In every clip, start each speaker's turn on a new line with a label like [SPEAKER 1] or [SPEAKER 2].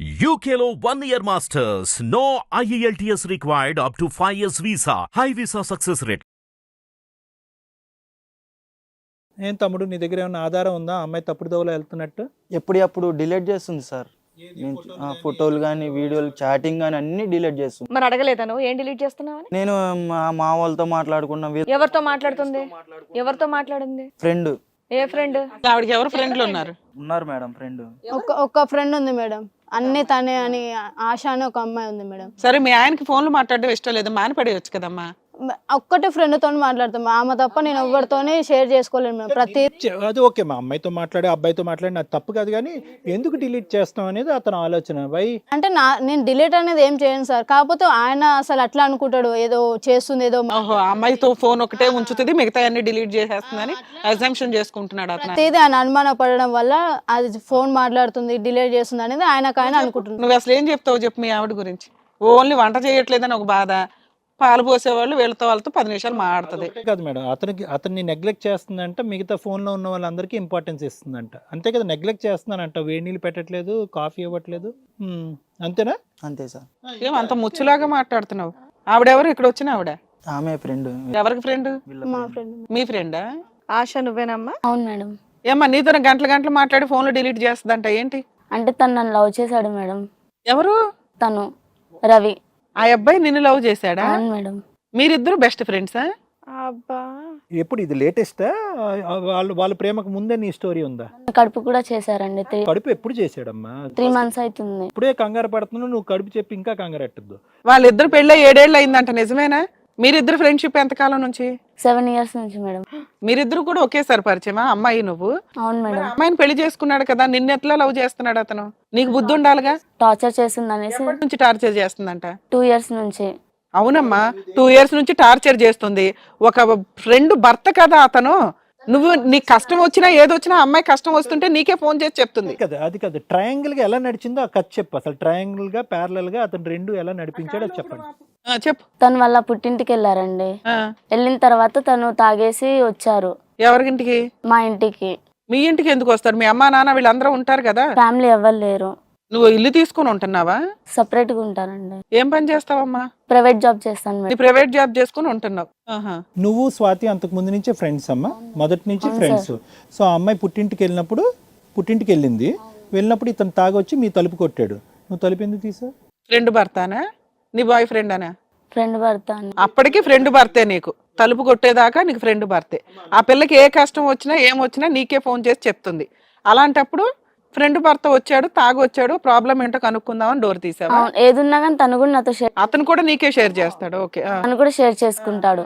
[SPEAKER 1] UKLO 1 year masters. No IELTS required up to 5 years visa. High visa success rate.
[SPEAKER 2] ఏం తమ్ముడు నీ దగ్గర ఏమైనా ఆధారం ఉందా అమ్మాయి తప్పుడు దోవలో వెళ్తున్నట్టు?
[SPEAKER 3] ఎప్పుడు డిలీట్ చేస్తుంది సార్. ఫోటోలు కానీ వీడియోలు చాటింగ్ కానీ అన్ని డిలీట్ చేస్తుంది.
[SPEAKER 4] మరి అడగలేదా నువ్వు ఏం డిలీట్ చేస్తున్నావు అని?
[SPEAKER 3] నేను మా వాళ్ళతో మాట్లాడుకున్నా.
[SPEAKER 4] ఎవరితో మాట్లాడుతుంది? ఎవరితో మాట్లాడింది?
[SPEAKER 3] ఫ్రెండ్.
[SPEAKER 4] ఏ ఫ్రెండ్?
[SPEAKER 5] ఆవిడకి ఎవరు ఫ్రెండ్లు ఉన్నారు
[SPEAKER 3] మేడం ఫ్రెండ్.
[SPEAKER 6] ఒక ఫ్రెండ్ ఉంది మేడం, అన్ని తనే అని ఆశ అని ఒక అమ్మాయి ఉంది మేడం.
[SPEAKER 5] సరే మీ ఆయనకి ఫోన్లు మాట్లాడడం ఇష్టం లేదు, మానిపడేయచ్చు కదమ్మా.
[SPEAKER 6] ఒక్కటే ఫ్రెండ్ తోని మాట్లాడతాం, ఆమె తప్ప నేను ఎవరితోనే షేర్ చేసుకోలేను మేడం. ప్రతి
[SPEAKER 2] అది ఓకే, మా అమ్మాయితో మాట్లాడి అబ్బాయితో మాట్లాడి నాకు తప్పు కాదు, కానీ ఎందుకు డిలీట్ చేస్తాం అనేది అతను ఆలోచన.
[SPEAKER 6] అంటే నేను డిలీట్ అనేది ఏం చేయను సార్, కాకపోతే ఆయన అసలు అట్లా అనుకుంటాడు, ఏదో చేస్తుంది ఏదో.
[SPEAKER 5] ఓహో, అమ్మాయితో ఫోన్ ఒకటే ఉంచుతుంది, మిగతా అన్ని డిలీట్ చేసేస్తుందని అజంప్షన్ చేసుకుంటున్నాడు అతను.
[SPEAKER 6] ప్రతిదీ ఆయన అనుమాన పడడం వల్ల అది ఫోన్ మాట్లాడుతుంది డిలీట్ చేస్తుంది అనేది ఆయనకు ఆయన అనుకుంటున్నాడు.
[SPEAKER 5] నువ్వు అసలు ఏం చెప్తావు చెప్పు మీ ఆవిడ గురించి? ఓన్లీ వంట చేయట్లేదని ఒక బాధ, పాలు పోసేవాళ్ళు వీళ్ళతో వాళ్ళతో 10 నిమిషాలు మాట్లాడుతుంది
[SPEAKER 2] కాదు మేడం. అతన్ని నెగ్లెక్ట్ చేస్తుందంట, మిగతా ఫోన్లో ఉన్న వాళ్ళందరికీ ఇంపార్టెన్స్ ఇస్తుందంట, అంతే కదా? నెగ్లెక్ట్ చేస్తున్నానంట, వేడి నీళ్ళు పెట్టట్లేదు, కాఫీ ఇవ్వట్లేదు, అంతేనా?
[SPEAKER 3] అంతే సార్.
[SPEAKER 5] ఏమంత ముచ్చులాగా మాట్లాడుతున్నావు? ఆవిడెవరు? ఇక్కడ వచ్చిన ఆవిడ
[SPEAKER 3] ఆమె ఫ్రెండ్.
[SPEAKER 5] ఎవరికి ఫ్రెండ్?
[SPEAKER 6] మా ఫ్రెండ్.
[SPEAKER 5] మీ ఫ్రెండా?
[SPEAKER 4] ఆశ నువ్వేనమ్మా?
[SPEAKER 7] అవును మేడం.
[SPEAKER 5] ఏమ్మా నీతో గంటలు మాట్లాడి ఫోన్లు డిలీట్ చేస్తుందంట ఏంటి?
[SPEAKER 7] అంటే తను నన్ను లవ్ చేశాడు మేడం.
[SPEAKER 5] ఎవరు?
[SPEAKER 7] తను రవి.
[SPEAKER 5] ఆ అబ్బాయి నిన్ను లవ్ చేశాడా?
[SPEAKER 7] అవును మేడం.
[SPEAKER 5] మీరిద్దరు బెస్ట్ ఫ్రెండ్సా?
[SPEAKER 4] అబ్బా,
[SPEAKER 2] ఎప్పుడు ఇది లేటెస్టా? వాళ్ళ ప్రేమకు ముందే నీ స్టోరీ ఉందా?
[SPEAKER 7] కడుపు కూడా చేశారండి.
[SPEAKER 2] కడుపు ఎప్పుడు చేశాడమ్మా?
[SPEAKER 7] 3 months అవుతుంది.
[SPEAKER 2] ఇప్పుడే కంగారు పడుతున్నావు నువ్వు, కడుపు చెప్పి ఇంకా కంగారు ఎట్టద్దు.
[SPEAKER 5] వాళ్ళిద్దరు పెళ్ళి 7 ఏళ్ళు అయిందంట, నిజమేనా? మీరిద్దరు ఫ్రెండ్షిప్ ఎంతకాలం నుంచి?
[SPEAKER 7] 7 years నుంచి మేడం.
[SPEAKER 5] మీరిద్దరు కూడా ఒకేసారి పరిచయమా? అమ్మాయి నువ్వు?
[SPEAKER 7] అవును మేడం.
[SPEAKER 5] అమ్మాయిని పెళ్లి చేసుకున్నాడు కదా, నిన్ను ఎట్లా లవ్ చేస్తున్నాడు అతను? నీకు బుద్ధి ఉండాలిగా.
[SPEAKER 7] టార్చర్ చేస్తుంది అనేసి
[SPEAKER 5] ఎప్పటి నుంచి టార్చర్ చేస్తుందంట?
[SPEAKER 7] 2 years నుంచి.
[SPEAKER 5] అవునమ్మా, 2 years నుంచి టార్చర్ చేస్తుంది. ఒక ఫ్రెండ్ భర్త కదా అతను. నువ్వు నీకు కష్టం వచ్చినా ఏదొచ్చినా అమ్మాయి కష్టం వస్తుంటే నీకే ఫోన్ చేసి చెప్తుంది
[SPEAKER 2] కదా. అది కదా, ట్రయాంగిల్ గా ఎలా నడిచిందో ఆ కథ చెప్పు. అసలు ట్రయాంగిల్ గా ప్యారలల్ గా అతను రెండు ఎలా నడిపించాడో అది చెప్పండి.
[SPEAKER 5] చెప్పు.
[SPEAKER 7] తను వాళ్ళ పుట్టింటికి వెళ్ళారండి. వెళ్ళిన తర్వాత తను తాగేసి వచ్చారు.
[SPEAKER 5] ఎవరింటికి?
[SPEAKER 7] మా ఇంటికి.
[SPEAKER 5] మీ ఇంటికి ఎందుకు వస్తారు? మీ అమ్మా నాన్న వీళ్ళందరూ ఉంటారు కదా.
[SPEAKER 7] ఫ్యామిలీ ఎవరు లేరు.
[SPEAKER 5] నువ్వు ఇల్లు తీసుకుని ఉంటున్నావా?
[SPEAKER 7] సపరేట్ గా ఉంటానండి.
[SPEAKER 5] ఏం పని చేస్తావమ్మా?
[SPEAKER 7] ప్రైవేట్ జాబ్ చేస్తాను మేడం.
[SPEAKER 5] ప్రైవేట్ జాబ్ చేసుకుని ఉంటున్నావు.
[SPEAKER 2] నువ్వు స్వాతి అంతకు ముందు నుంచే ఫ్రెండ్స్ అమ్మా? మొదటి నుంచి ఫ్రెండ్స్. సో ఆ అమ్మాయి పుట్టింటికి వెళ్ళింది. వెళ్ళినప్పుడు ఇతను తాగొచ్చి మీ తలుపు కొట్టాడు. నువ్వు తలుపు ఎందుకు తీసావు?
[SPEAKER 5] ఫ్రెండ్ భర్తానా? నీ బాయ్ ఫ్రెండ్ అనా?
[SPEAKER 7] ఫ్రెండ్ భర్త.
[SPEAKER 5] అప్పటికి ఫ్రెండ్ భర్తే నీకు. తలుపు కొట్టేదాకా నీకు ఫ్రెండ్ భర్తే. ఆ పిల్లకి ఏ కష్టం వచ్చినా ఏమొచ్చినా నీకే ఫోన్ చేసి చెప్తుంది. అలాంటప్పుడు ఫ్రెండ్ భర్త వచ్చాడు, తాగొచ్చాడు, ప్రాబ్లం ఏంటో కనుక్కుందామని డోర్ తీసావా?
[SPEAKER 7] ఏదున్నా కానీ తను కూడా నాతో షేర్,
[SPEAKER 5] అతను కూడా నీకే షేర్ చేస్తాడు. ఓకే.
[SPEAKER 7] తను కూడా షేర్ చేసుకుంటాడు.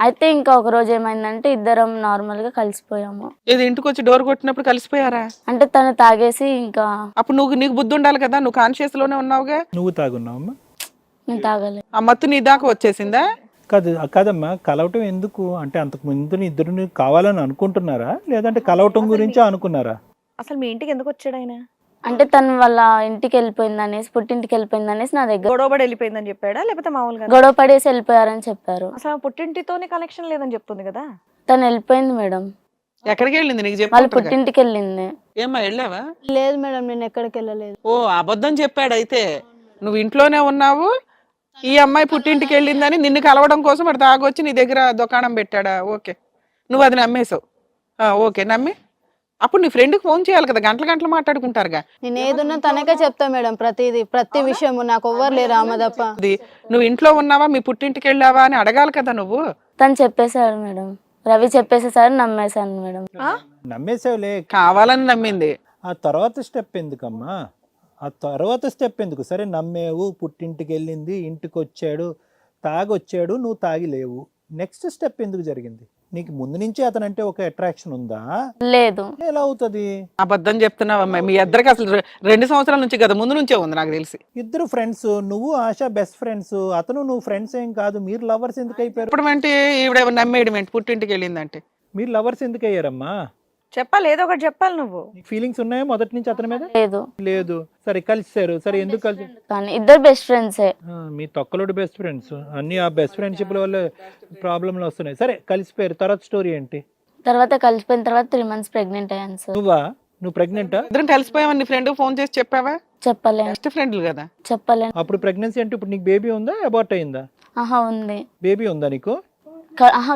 [SPEAKER 7] అయితే ఇంకా ఒక రోజు ఏమైందంటే ఇద్దరం నార్మల్ గా కలిసిపోయాము.
[SPEAKER 5] ఇది ఇంటికి వచ్చి డోర్ కొట్టినప్పుడు కలిసిపోయారా?
[SPEAKER 7] అంటే తను తాగేసి ఇంకా.
[SPEAKER 5] అప్పుడు నీకు బుద్ధి ఉండాలి కదా, నువ్వు కాన్షియస్ లోనే ఉన్నావుగా.
[SPEAKER 2] నువ్వు తాగున్నావమ్మా?
[SPEAKER 7] నేను తాగలే.
[SPEAKER 5] ఆ మత్తు నీ దాకా వచ్చేసిందా?
[SPEAKER 2] కాదమ్మా, కలవటం ఎందుకు అంటే అంతకు ముందు ఇద్దరు కావాలని అనుకుంటున్నారా, లేదంటే కలవటం గురించి అనుకున్నారా?
[SPEAKER 4] అసలు మీ ఇంటికి ఎందుకు వచ్చాడు ఆయన?
[SPEAKER 7] అంటే తను వాళ్ళ ఇంటికి వెళ్ళిపోయింది అనేసి, పుట్టింటికి వెళ్ళిపోయింది అనేసి నా దగ్గర
[SPEAKER 4] గొడవపడి వెళ్ళిపోయిందని చెప్పాడా, లేకపోతే మామూలుగా
[SPEAKER 7] గొడవ పడేసి వెళ్ళిపోయారని చెప్పారు.
[SPEAKER 4] అసలు పుట్టింటితోనే కనెక్షన్ లేదని చెప్తుంది కదా.
[SPEAKER 7] తను వెళ్ళిపోయింది మేడం.
[SPEAKER 5] ఎక్కడికి వెళ్ళింది నీకు
[SPEAKER 7] వాళ్ళ
[SPEAKER 5] చెప్పి?
[SPEAKER 7] పుట్టింటికి వెళ్ళింది.
[SPEAKER 5] ఏమ్మా వెళ్ళావా?
[SPEAKER 6] లేదు మేడం, నేను ఎక్కడికి వెళ్ళలేదు.
[SPEAKER 5] ఓ, అబద్ధం చెప్పాడు. అయితే నువ్వు ఇంట్లోనే ఉన్నావు, ఈ అమ్మాయి పుట్టింటికి వెళ్ళిందని నిన్ను కలవడం కోసం అటు తాగొచ్చి నీ దగ్గర దుకాణం పెట్టాడా? ఓకే, నువ్వు అది నమ్మేశావు. ఓకే, నమ్మి అప్పుడు నీ ఫ్రెండ్కి ఫోన్ చేయాలి కదా, గంటలు మాట్లాడుకుంటారుగా.
[SPEAKER 6] నేను ఏదున్నా తనకే చెప్తా మేడం, ప్రతి విషయం. నాకు ఎవ్వరు లేరు ఆమె తప్ప.
[SPEAKER 5] నువ్వు ఇంట్లో ఉన్నావా, మీ పుట్టింటికి వెళ్ళావా అని అడగాలి కదా నువ్వు.
[SPEAKER 7] తను చెప్పేశాడు మేడం, రవి చెప్పేసేసారు, నమ్మేశాను మేడం.
[SPEAKER 2] నమ్మేసావులే,
[SPEAKER 5] కావాలని నమ్మింది.
[SPEAKER 2] ఆ తర్వాత స్టెప్ ఎందుకమ్మా? సరే నమ్మేవు, పుట్టింటికి వెళ్ళింది, ఇంటికి వచ్చాడు, తాగొచ్చాడు, నువ్వు తాగి లేవు. నెక్స్ట్ స్టెప్ ఎందుకు జరిగింది? నీకు ముందు నుంచి అతనంటే ఒక అట్రాక్షన్ ఉందా?
[SPEAKER 7] లేదు.
[SPEAKER 2] ఎలా అవుతుంది?
[SPEAKER 5] అబద్ధం చెప్తున్నావు అమ్మాయి. మీ ఇద్దరికి అసలు 2 సంవత్సరాల నుంచి కదా, ముందు నుంచే ఉంది నాకు తెలిసి.
[SPEAKER 2] ఇద్దరు ఫ్రెండ్స్, నువ్వు ఆశ బెస్ట్ ఫ్రెండ్స్, అతను నువ్వు ఫ్రెండ్స్ ఏం కాదు. మీరు లవర్స్ ఎందుకు అయిపోయారు?
[SPEAKER 5] ఇప్పుడు అంటే ఈవిడ నమ్మేయడం ఏంటి? పుట్టింటికి వెళ్ళిందంటే
[SPEAKER 2] మీరు లవర్స్ ఎందుకు అయ్యారమ్మా?
[SPEAKER 4] చెప్పాలి, ఏదో ఒకటి చెప్పాలి. నువ్వు
[SPEAKER 2] ఫీలింగ్స్ ఉన్నాయా మొదటి నుంచి అతని మీద?
[SPEAKER 7] లేదు.
[SPEAKER 2] సరే కలిసారు, సరే ఎందుకు కలిసి?
[SPEAKER 7] కానీ ఇద్దరు బెస్ట్ ఫ్రెండ్సే.
[SPEAKER 2] మీ తొక్కలోడు బెస్ట్ ఫ్రెండ్స్, అన్ని ఆ బెస్ట్ ఫ్రెండ్షిప్ వల్ల ప్రాబ్లంలు వస్తున్నాయి. సరే కలిసిపోయారు, తర్వాత స్టోరీ ఏంటి?
[SPEAKER 7] తర్వాత కలిసిపోయిన తర్వాత 3 months ప్రెగ్నెంట్ అయ్యాను సార్.
[SPEAKER 2] నువ్వు ప్రెగ్నెంటా?
[SPEAKER 5] ఇద్దరం కలిసిపోయామని నీ ఫ్రెండ్ ఫోన్ చేసి చెప్పావా?
[SPEAKER 7] చెప్పలేను
[SPEAKER 5] బెస్ట్ ఫ్రెండ్లు కదా.
[SPEAKER 7] చెప్పలేను.
[SPEAKER 2] అప్పుడు ప్రెగ్నెన్సీ అంటే ఇప్పుడు నీకు బేబీ ఉందా, అబార్ట్ అయిందా?
[SPEAKER 7] ఆహా ఉంది.
[SPEAKER 2] బేబీ ఉందా నీకు?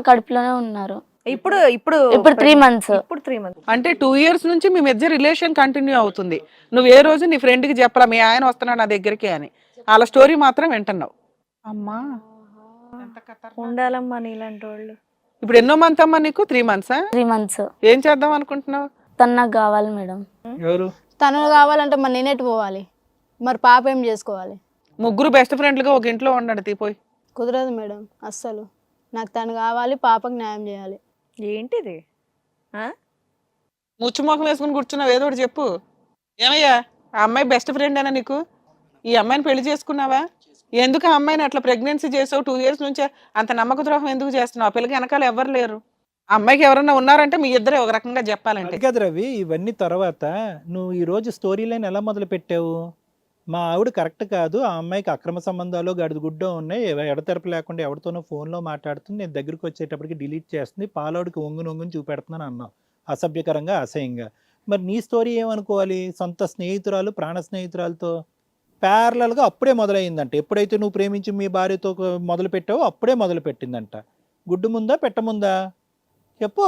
[SPEAKER 7] కడుపులోనే ఉన్నారు.
[SPEAKER 4] ఇప్పుడు ఇప్పుడు
[SPEAKER 7] ఇప్పుడు 3 months.
[SPEAKER 4] ఇప్పుడు 3 months.
[SPEAKER 5] అంటే 2 years నుంచి మీ మధ్య రిలేషన్ కంటిన్యూ అవుతుంది. నువ్వు ఏ రోజు నీ ఫ్రెండ్కి చెప్పలా మీ ఆయన వస్తున్నాడు నా దగ్గరికి అని, వాళ్ళ స్టోరీ మాత్రం వింటున్నావు. అమ్మా
[SPEAKER 4] ఉండాలమ్మా నీలాంటి వాళ్ళు.
[SPEAKER 5] ఇప్పుడు ఎన్నో మంత్ అమ్మా నీకు? 3 months.
[SPEAKER 7] 3 months.
[SPEAKER 5] ఏం చేద్దాం అనుకుంటున్నావు?
[SPEAKER 7] తను నాకు కావాలి మేడం.
[SPEAKER 2] ఎవరు?
[SPEAKER 6] తను కావాలంటే మరి నేనేటి పోవాలి, మరి పాప ఏం చేసుకోవాలి?
[SPEAKER 5] ముగ్గురు బెస్ట్ ఫ్రెండ్లుగా ఒక ఇంట్లో ఉండండి తీపోయి.
[SPEAKER 6] కుదరదు మేడం అస్సలు. నాకు తను కావాలి, పాపకు న్యాయం చేయాలి.
[SPEAKER 4] ఏంటిది?
[SPEAKER 5] ముచ్చుమోకం వేసుకుని కూర్చున్నావు, ఏదో ఒకటి చెప్పు. ఏమయ్యా ఆ అమ్మాయి బెస్ట్ ఫ్రెండ్ అయినా నీకు? ఈ అమ్మాయిని పెళ్లి చేసుకున్నావా? ఎందుకు ఆ అమ్మాయిని అట్లా ప్రెగ్నెన్సీ చేసావు? 2 years నుంచే అంత నమ్మక ద్రోహం ఎందుకు చేస్తున్నావు? ఆ పిల్లకి వెనకాల ఎవరు లేరు. ఆ అమ్మాయికి ఎవరన్నా ఉన్నారంటే మీ ఇద్దరే ఒక రకంగా చెప్పాలంటే.
[SPEAKER 2] అది కాదు రవి, ఇవన్నీ తర్వాత నువ్వు ఈ రోజు స్టోరీ లైన్ ఎలా మొదలు పెట్టావు? మా ఆవిడ కరెక్ట్ కాదు, ఆ అమ్మాయికి అక్రమ సంబంధాలు గడిది గుడ్డో ఉన్నాయి, ఎడతెరపు లేకుండా ఎవరితోనో ఫోన్లో మాట్లాడుతుంది, నేను దగ్గరికి వచ్చేటప్పటికి డిలీట్ చేస్తుంది, పాలోడికి ఒంగుని చూపెడుతున్నాను అన్నావు అసభ్యకరంగా అసహ్యంగా. మరి నీ స్టోరీ ఏమనుకోవాలి? సొంత స్నేహితురాలు, ప్రాణ స్నేహితురాలతో ప్యారలల్గా అప్పుడే మొదలైందంట. ఎప్పుడైతే నువ్వు ప్రేమించి మీ భార్యతో మొదలు పెట్టావో అప్పుడే మొదలు పెట్టిందంట. గుడ్డు ముందా పెట్టముందా చెప్పు?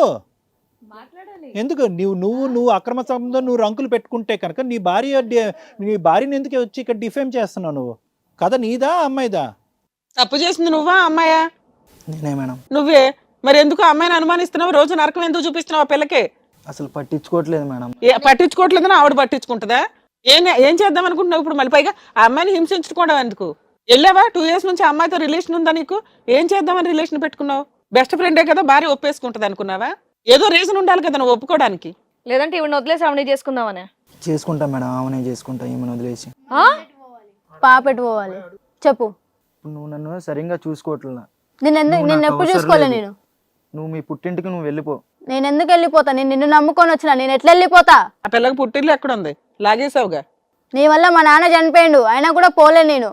[SPEAKER 2] ఎందుకు నువ్వు అక్రమ సంబంధం నువ్వు రంకులు పెట్టుకుంటే కనుక నీ భార్యని ఎందుకు వచ్చి ఇక్కడ డిఫేమ్ చేస్తున్నావు? నువ్వు కథ నీదా అమ్మాయిదా?
[SPEAKER 5] తప్పు చేసింది నువ్వా అమ్మాయా?
[SPEAKER 3] నేనే మేడం.
[SPEAKER 5] నువ్వే. మరి ఎందుకు అమ్మాయిని అనుమానిస్తున్నావు? రోజు నరకం ఎందుకు చూపిస్తున్నావు ఆ పిల్లకి?
[SPEAKER 3] అసలు పట్టించుకోవట్లేదు మేడం.
[SPEAKER 5] పట్టించుకోవట్లేదని ఆవిడ పట్టించుకుంటుందా? ఏం చేద్దాం అనుకుంటున్నావు ఇప్పుడు? మళ్ళీ పైగా ఆ అమ్మాయిని హింసించుకోవడం ఎందుకు? వెళ్ళావా? 2 years నుంచి అమ్మాయితో రిలేషన్ ఉందా నీకు? ఏం చేద్దామని రిలేషన్ పెట్టుకున్నావు? బెస్ట్ ఫ్రెండే కదా, భార్య ఒప్పేసుకుంటుంది అనుకున్నావా? ఏదో రీజన్ ఉండాలి కదా నువ్వు ఒప్పుకోవడానికి.
[SPEAKER 4] లేదంటే ఈవిడ వదిలేసి ఆవిడ చేసుకుందామనే?
[SPEAKER 3] చేసుకుంటా మేడం, ఆమెనే చేసుకుంటా, ఈమెను వదిలేసి.
[SPEAKER 6] పాప ఎటు పోవాలి చెప్పు?
[SPEAKER 3] ఇప్పుడు నువ్వు నన్ను సరిగ్గా చూసుకోవట్లా.
[SPEAKER 6] నేను ఎప్పుడు చూసుకోలే.
[SPEAKER 3] నువ్వు మీ పుట్టింటికి నువ్వు వెళ్ళిపో.
[SPEAKER 6] నేను ఎందుకు వెళ్ళిపోతా? నేను నిన్ను నమ్ముకొని వచ్చిన, నేను ఎట్లా వెళ్ళిపోతా?
[SPEAKER 5] ఆ పిల్లకి పుట్టిల్లు ఎక్కడుంది? లాగేసావుగా.
[SPEAKER 6] నీ వల్ల మా నాన్న చనిపోయిండు, అయినా కూడా పోలే నేను.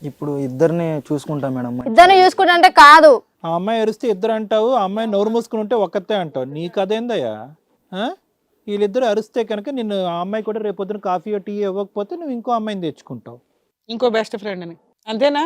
[SPEAKER 3] ఇప్పుడు ఇద్దరిని చూసుకుంటా మేడం.
[SPEAKER 6] ఇద్దరిని చూసుకుంటే కాదు.
[SPEAKER 2] ఆ అమ్మాయి అరిస్తే ఇద్దరు అంటావు, ఆ అమ్మాయి నోరు మూసుకుని ఉంటే ఒక్కతే అంటావు. నీ కదేందయ్యా? వీళ్ళిద్దరు అరిస్తే కనుక నిన్ను ఆ అమ్మాయి కూడా రేపొద్దున కాఫీ టీ ఇవ్వకపోతే నువ్వు ఇంకో అమ్మాయిని తెచ్చుకుంటావు,
[SPEAKER 5] ఇంకో బెస్ట్ ఫ్రెండ్ అని. అంతేనా?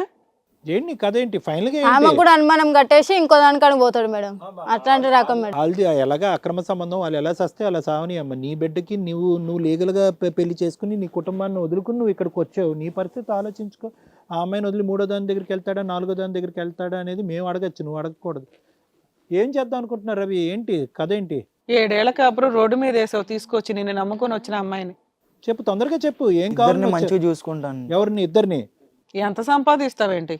[SPEAKER 2] ఏంటి నీ కథ ఏంటి? ఫైనల్ గా
[SPEAKER 6] ఆమె కూడా అనుమానం కట్టేసి ఇంకో దానికని పోతాడు మేడం. అట్లాంటి రకం మేడం.
[SPEAKER 2] వాళ్ళది ఎలాగా అక్రమ సంబంధం, వాళ్ళు ఎలా సస్తే అలా సావని అమ్మ. నీ బిడ్డకి నువ్వు లీగల్ గా పెళ్లి చేసుకుని నీ కుటుంబాన్ని వదులుకుని నువ్వు ఇక్కడికి వచ్చావు. నీ పరిస్థితి ఆలోచించుకో. ఆ అమ్మాయిని వదిలి 3వ దాని దగ్గరికి వెళ్తాడా, 4వ దాని దగ్గరికి వెళ్తాడా అనేది మేము అడగచ్చు, నువ్వు అడగకూడదు. ఏం చేద్దాం అనుకుంటున్నారు రవి? ఏంటి కథ ఏంటి?
[SPEAKER 5] 7 ఏళ్ల కాపురం రోడ్డు మీద వేసావు తీసుకొచ్చి, నిన్ను నమ్ముకొని వచ్చిన అమ్మాయిని.
[SPEAKER 2] చెప్పు, తొందరగా చెప్పు. ఏం కావాలి?
[SPEAKER 3] మంచిగా చూసుకుంటాను.
[SPEAKER 2] ఎవరిని? ఇద్దరిని.
[SPEAKER 5] ఎంత సంపాదిస్తావేంటి?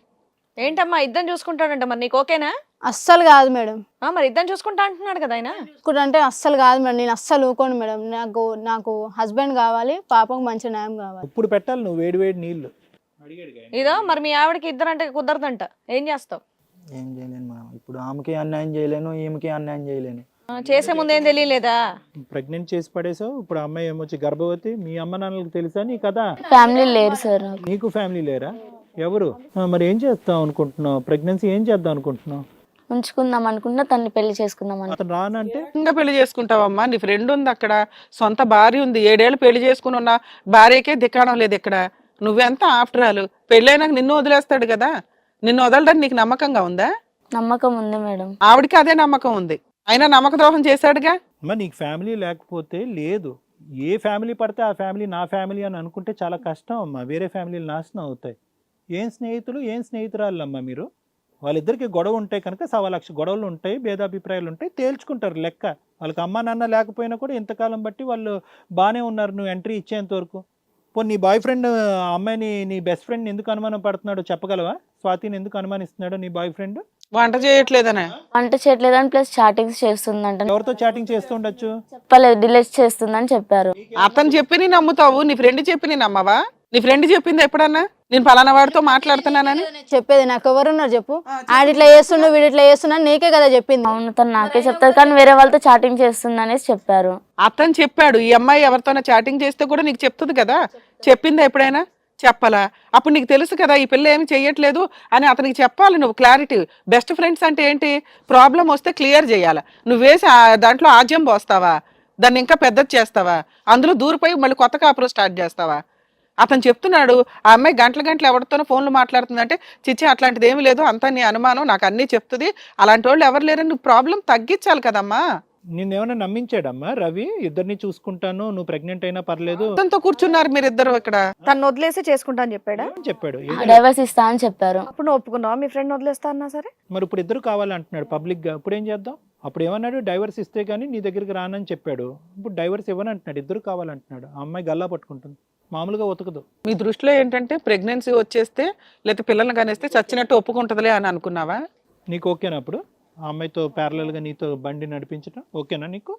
[SPEAKER 4] ఏంటమ్మా ఇద్దరు చూసుకుంటాడంట, మరి నీకు ఓకేనా?
[SPEAKER 6] అస్సలు కాదు మేడం.
[SPEAKER 4] మరి ఇద్దరు చూసుకుంటా అంటున్నాడు కదా ఆయన.
[SPEAKER 6] అంటే అస్సలు కాదు మేడం, నేను అస్సలు ఊకోను మేడం. నాకు హస్బెండ్ కావాలి, పాపకు మంచి న్యాయం కావాలి.
[SPEAKER 2] ఇప్పుడు పెట్టాలి నువ్వు వేడి నీళ్లు.
[SPEAKER 4] ఇదో మరి మీ ఆవిడకి ఇద్దరు అంటే కుదరదంట, ఏం చేస్తావు?
[SPEAKER 3] ఏం చేయలేను మేడం. ఇప్పుడు ఆమెకి అన్యాయం చేయలేను, ఈమెకి అన్యాయం చేయలేను.
[SPEAKER 4] చేసే ముందు ఏం తెలియలేదా?
[SPEAKER 2] ప్రెగ్నెంట్ చేసి పడేసావు. ఇప్పుడు అమ్మాయి ఏమొచ్చి గర్భవతి. మీ అమ్మ నాన్నలకు తెలుసా నీ కదా?
[SPEAKER 7] ఫ్యామిలీ లేరు సార్.
[SPEAKER 2] నీకు ఫ్యామిలీ లేరా? ఎవరు? మరి ఏం చేస్తావు అనుకుంటున్నావు? ప్రెగ్నెన్సీ ఏం చేద్దాం అనుకుంటున్నావు?
[SPEAKER 7] ఉంచుకుందాం అనుకుంటున్నా, తన్ని పెళ్లి చేసుకుందాం అనుకుంటున్నా.
[SPEAKER 2] అతను రానంటే
[SPEAKER 5] ఇంకా పెళ్లి చేసుకుంటావమ్మా? నీ ఫ్రెండ్ ఉంది అక్కడ, సొంత భార్య ఉంది. 7 ఏళ్ళు పెళ్లి చేసుకుని ఉన్న భార్యకే దిక్కాడం లేదు ఇక్కడ. నువ్వెంత ఆఫ్టర్ ఆల్? పెళ్ళైనాక నిన్ను వదిలేస్తాడు కదా, నిన్ను వదలడానికి నీకు నమ్మకంగా ఉందా?
[SPEAKER 7] నమ్మకం ఉంది మేడం.
[SPEAKER 5] ఆవిడకి అదే నమ్మకం ఉంది, అయినా నమ్మక ద్రోహం చేశాడుగా.
[SPEAKER 2] మరి నీకు ఫ్యామిలీ లేకపోతే లేదు. ఏ ఫ్యామిలీ పడితే ఆ ఫ్యామిలీ నా ఫ్యామిలీ అని అనుకుంటే చాలా కష్టం అమ్మా. వేరే ఫ్యామిలీలు నాశనం అవుతాయి. ఏం స్నేహితులు, ఏం స్నేహితురాళ్ళు అమ్మా మీరు? వాళ్ళిద్దరికి గొడవ ఉంటాయి కనుక 1,00,000 గొడవలు ఉంటాయి, భేదాభిప్రాయాలు ఉంటాయి, తేల్చుకుంటారు లెక్క. వాళ్ళకి అమ్మ నాన్న లేకపోయినా కూడా ఇంతకాలం బట్టి వాళ్ళు బాగానే ఉన్నారు నువ్వు ఎంట్రీ ఇచ్చేంత వరకు. పోనీ నీ బాయ్ ఫ్రెండ్ ఆ అమ్మాయిని, నీ బెస్ట్ ఫ్రెండ్ ఎందుకు అనుమానం పడుతున్నాడో చెప్పగలవా? స్వాతిని ఎందుకు అనుమానిస్తున్నాడో నీ బాయ్ ఫ్రెండ్?
[SPEAKER 5] వంట చేయట్లేదనే.
[SPEAKER 7] వంట చేయట్లేదని ప్లస్ చాటింగ్స్ చేస్తుందంట.
[SPEAKER 2] ఎవరితో చాటింగ్ చేస్తూ ఉండొచ్చు?
[SPEAKER 7] చెప్పలేదు, డిలీట్ చేస్తుందని చెప్పారు.
[SPEAKER 5] అతను చెప్పి నీ నమ్ముతావు, నీ ఫ్రెండ్ చెప్పి నీ నమ్మవా? నీ ఫ్రెండ్ చెప్పింది ఎప్పుడన్నా నేను పలానా వాడితో మాట్లాడుతున్నానని?
[SPEAKER 6] చెప్పేది నాకు ఎవరున్నారు చెప్పు? ఆడిట్లా చేస్తుండు, వీడిట్లా చేస్తున్నా, నీకే కదా చెప్పింది.
[SPEAKER 7] అవును, తను నాకే చెప్తారు, కానీ వేరే వాళ్ళతో చాటింగ్ చేస్తుంది అనేసి చెప్పారు.
[SPEAKER 5] అతను చెప్పాడు. ఈ అమ్మాయి ఎవరితోనో చాటింగ్ చేస్తే కూడా నీకు చెప్తుంది కదా. చెప్పిందా ఎప్పుడైనా? చెప్పాలా? అప్పుడు నీకు తెలుసు కదా ఈ పిల్ల ఏమి చెయ్యట్లేదు అని అతనికి చెప్పాలి నువ్వు. క్లారిటీ. బెస్ట్ ఫ్రెండ్స్ అంటే ఏంటి? ప్రాబ్లం వస్తే క్లియర్ చేయాలి. నువ్వు వేసి దాంట్లో ఆజ్యం పోస్తావా? దాన్ని ఇంకా పెద్దది చేస్తావా? అందులో దూరిపోయి మళ్ళీ కొత్త కాపురం స్టార్ట్ చేస్తావా? అతను చెప్తున్నాడు ఆ అమ్మాయి గంటల గంటలు ఎవరితోనో ఫోన్లు మాట్లాడుతుందంటే చిచ్చి అట్లాంటిది ఏమీ లేదు, అంతా నీ అనుమానం, నాకు అన్నీ చెప్తుంది, అలాంటి వాళ్ళు ఎవరు లేరని నువ్వు ప్రాబ్లం తగ్గించాలి కదమ్మా.
[SPEAKER 2] నిన్నేమైనా నమ్మించాడమ్మా రవి? ఇద్దరిని చూసుకుంటాను, నువ్వు ప్రెగ్నెంట్ అయినా పర్లేదు
[SPEAKER 5] అతనితో కూర్చున్నారు మీరిద్దరు ఇక్కడ.
[SPEAKER 4] తను వదిలేసి చేసుకుంటా అని చెప్పాడా?
[SPEAKER 2] అని చెప్పాడు.
[SPEAKER 7] డైవర్స్ ఇస్తా అని చెప్పారు.
[SPEAKER 4] అప్పుడు నువ్వు ఒప్పుకున్నావా మీ ఫ్రెండ్ వదిలేస్తా అన్నా సరే?
[SPEAKER 2] మరి ఇప్పుడు ఇద్దరు కావాలంటున్నాడు పబ్లిక్ గా, ఇప్పుడు ఏం చేద్దాం? అప్పుడు ఏమన్నాడు, డైవర్స్ ఇస్తే గానీ నీ దగ్గరికి రానని చెప్పాడు. ఇప్పుడు డైవర్స్ ఇవ్వని అంటున్నాడు, ఇద్దరు కావాలంటున్నాడు. ఆ అమ్మాయి గల్లా పట్టుకుంటుంది, మామూలుగా ఉతకదు.
[SPEAKER 5] మీ దృష్టిలో ఏంటంటే ప్రెగ్నెన్సీ వచ్చేస్తే లేకపోతే పిల్లల్ని కనేస్తే చచ్చినట్టు ఒప్పుకుంటుందిలే అని అనుకున్నావా?
[SPEAKER 2] నీకు ఓకేనా అప్పుడు ఆ అమ్మాయితో ప్యారలల్ గా నీతో బండి నడిపించడం ఓకేనా నీకు?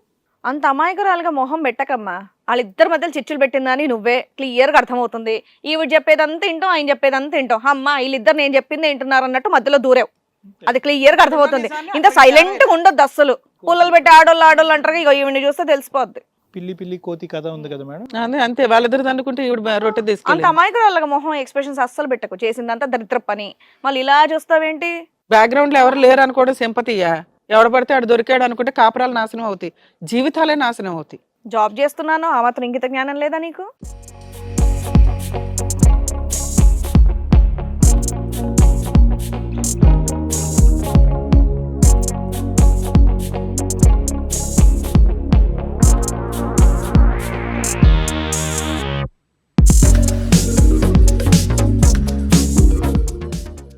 [SPEAKER 4] అంత అమాయకురాలుగా మొహం పెట్టకమ్మా. వాళ్ళిద్దరి మధ్యలో చిచ్చులు పెట్టిందని నువ్వే క్లియర్ గా అర్థమవుతుంది. ఈవిడ చెప్పేదంతా వింటాం, ఆయన చెప్పేదంతా వింటాం. అమ్మా వీళ్ళిద్దరు నేను చెప్పింది వింటున్నారు అన్నట్టు మధ్యలో దూరేవు. అది క్లియర్ గా అర్థమవుతుంది. ఇంత సైలెంట్ గా ఉండొద్దు అస్సలు. పుల్లలు పెట్టి ఆడోళ్ళు అంటారు, ఇక ఈవిని చూస్తే తెలిసిపోద్ది.
[SPEAKER 2] పిల్లి పిల్లి కోతి కథ ఉంది కదా మేడం.
[SPEAKER 5] అదే అంతే, వాళ్ళిద్దరు అనుకుంటే ఈవిడ రొట్టె
[SPEAKER 4] అంత
[SPEAKER 5] తీసుకెళ్ళి.
[SPEAKER 4] అమాయకురాలుగా మొహం ఎక్స్ప్రెషన్స్ అస్సలు పెట్టకు. చేసిందంతా దరిద్ర పని, మళ్ళీ ఇలా చూస్తావేంటి?
[SPEAKER 5] బ్యాక్గ్రౌండ్ లో ఎవరు లేరు అనుకోవడం సింపతియా? ఎవడ పడితే ఆడు దొరికాడు అనుకుంటే కాపురాలు నాశనం అవుతాయి, జీవితాలే నాశనం అవుతాయి.
[SPEAKER 4] జాబ్ చేస్తున్నాను, ఆ మాత్రం ఇంగిత జ్ఞానం లేదా నీకు?